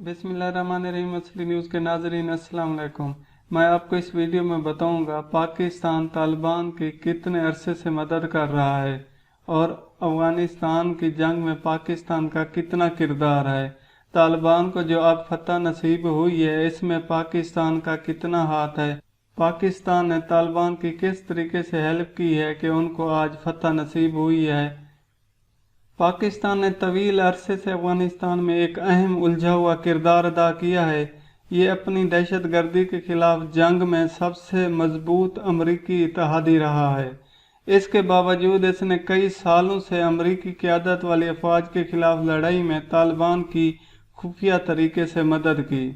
बिस्मिल्लाहिर्रहमानिर्रहीम। असली न्यूज़ के नाज़रीन अस्सलाम वालेकुम। मैं आपको इस वीडियो में बताऊंगा पाकिस्तान तालिबान की कितने अरसे से मदद कर रहा है और अफ़गानिस्तान की जंग में पाकिस्तान का कितना किरदार है। तालिबान को जो अब फतह नसीब हुई है इसमें पाकिस्तान का कितना हाथ है। पाकिस्तान ने तालिबान की किस तरीके से हेल्प की है कि उनको आज फतह नसीब हुई है। पाकिस्तान ने तवील अरसे से अफगानिस्तान में एक अहम उलझा हुआ किरदार अदा किया है। ये अपनी दहशत गर्दी के खिलाफ जंग में सबसे मजबूत अमरीकी इत्तेहादी रहा है। इसके बावजूद इसने कई सालों से अमरीकी क़यादत वाली अफवाज के खिलाफ लड़ाई में तालिबान की खुफिया तरीके से मदद की।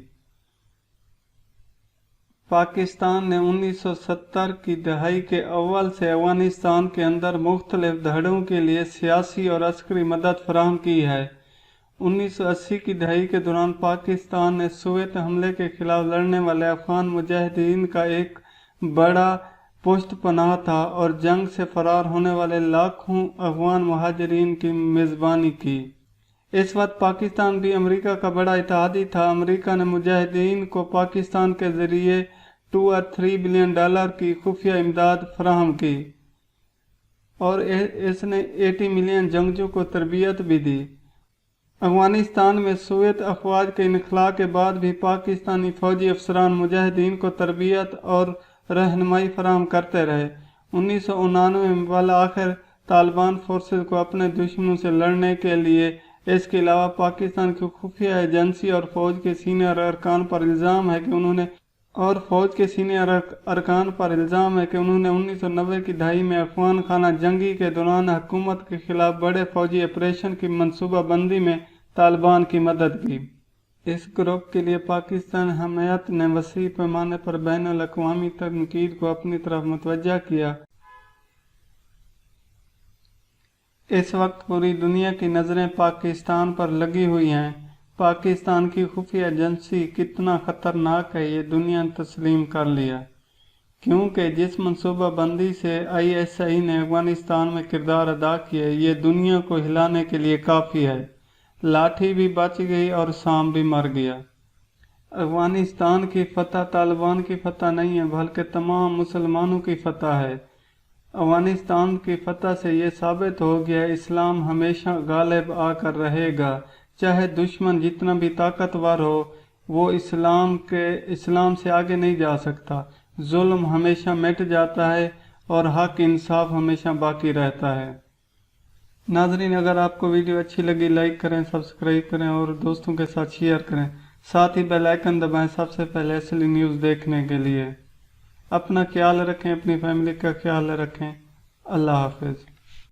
पाकिस्तान ने 1970 की दहाई के अव्वल से अफगानिस्तान के अंदर मुख्तलिफ धड़ों के लिए सियासी और अस्करी मदद फराहम की है। 1980 की दहाई के दौरान पाकिस्तान ने सोवियत हमले के खिलाफ लड़ने वाले अफगान मुजाहिदीन का एक बड़ा पुष्टपनाह था और जंग से फरार होने वाले लाखों अफगान महाजरीन की मेज़बानी की। इस वक्त पाकिस्तान भी अमेरिका का बड़ा इत्तेहादी था। अमेरिका ने मुजाहिदीन को पाकिस्तान के ज़रिए 2 और 3 बिलियन डॉलर की खुफिया इमदाद फराहम की और इसने 80 मिलियन जंगजू को तरबियत भी दी। अफगानिस्तान में सोवियत अफवाज के इनखला के बाद भी पाकिस्तानी फौजी अफसरान मुजाहिदीन को तरबियत और रहनुमाई फराहम करते रहे। 1999 में वाला आखिर तालिबान फोर्सेस को अपने दुश्मनों से लड़ने के लिए। इसके अलावा पाकिस्तान की खुफिया एजेंसी और फौज के सीनियर अरकान पर इल्ज़ाम है कि उन्होंने 1990 की दहाई में अफगान खाना जंगी के दौरान हुकूमत के खिलाफ बड़े फौजी ऑपरेशन की मनसूबाबंदी में तालिबान की मदद की। इस ग्रुप के लिए पाकिस्तान हमायत ने वसी पैमाने पर बैनुल अक़वामी तनकीद को अपनी तरफ मुतवज्जा किया। इस वक्त पूरी दुनिया की नज़रें पाकिस्तान पर लगी हुई हैं। पाकिस्तान की खुफिया एजेंसी कितना ख़तरनाक है ये दुनिया ने तस्लीम कर लिया, क्योंकि जिस मनसूबाबंदी से ISI ने अफगानिस्तान में किरदार अदा किया ये दुनिया को हिलाने के लिए काफ़ी है। लाठी भी बच गई और सांप भी मर गया। अफगानिस्तान की फतह तालिबान की फतह नहीं है बल्कि तमाम मुसलमानों की फतह है। अफगानिस्तान की फतह से ये साबित हो गया इस्लाम हमेशा गालिब आकर रहेगा। चाहे दुश्मन जितना भी ताकतवर हो वो इस्लाम से आगे नहीं जा सकता। जुल्म हमेशा मिट जाता है और हक इंसाफ हमेशा बाकी रहता है। नाज़रीन, अगर आपको वीडियो अच्छी लगी लाइक करें, सब्सक्राइब करें और दोस्तों के साथ शेयर करें। साथ ही बेल आइकन दबाएं सबसे पहले असली न्यूज़ देखने के लिए। अपना ख्याल रखें, अपनी फैमिली का ख्याल रखें। अल्लाह हाफ़िज़।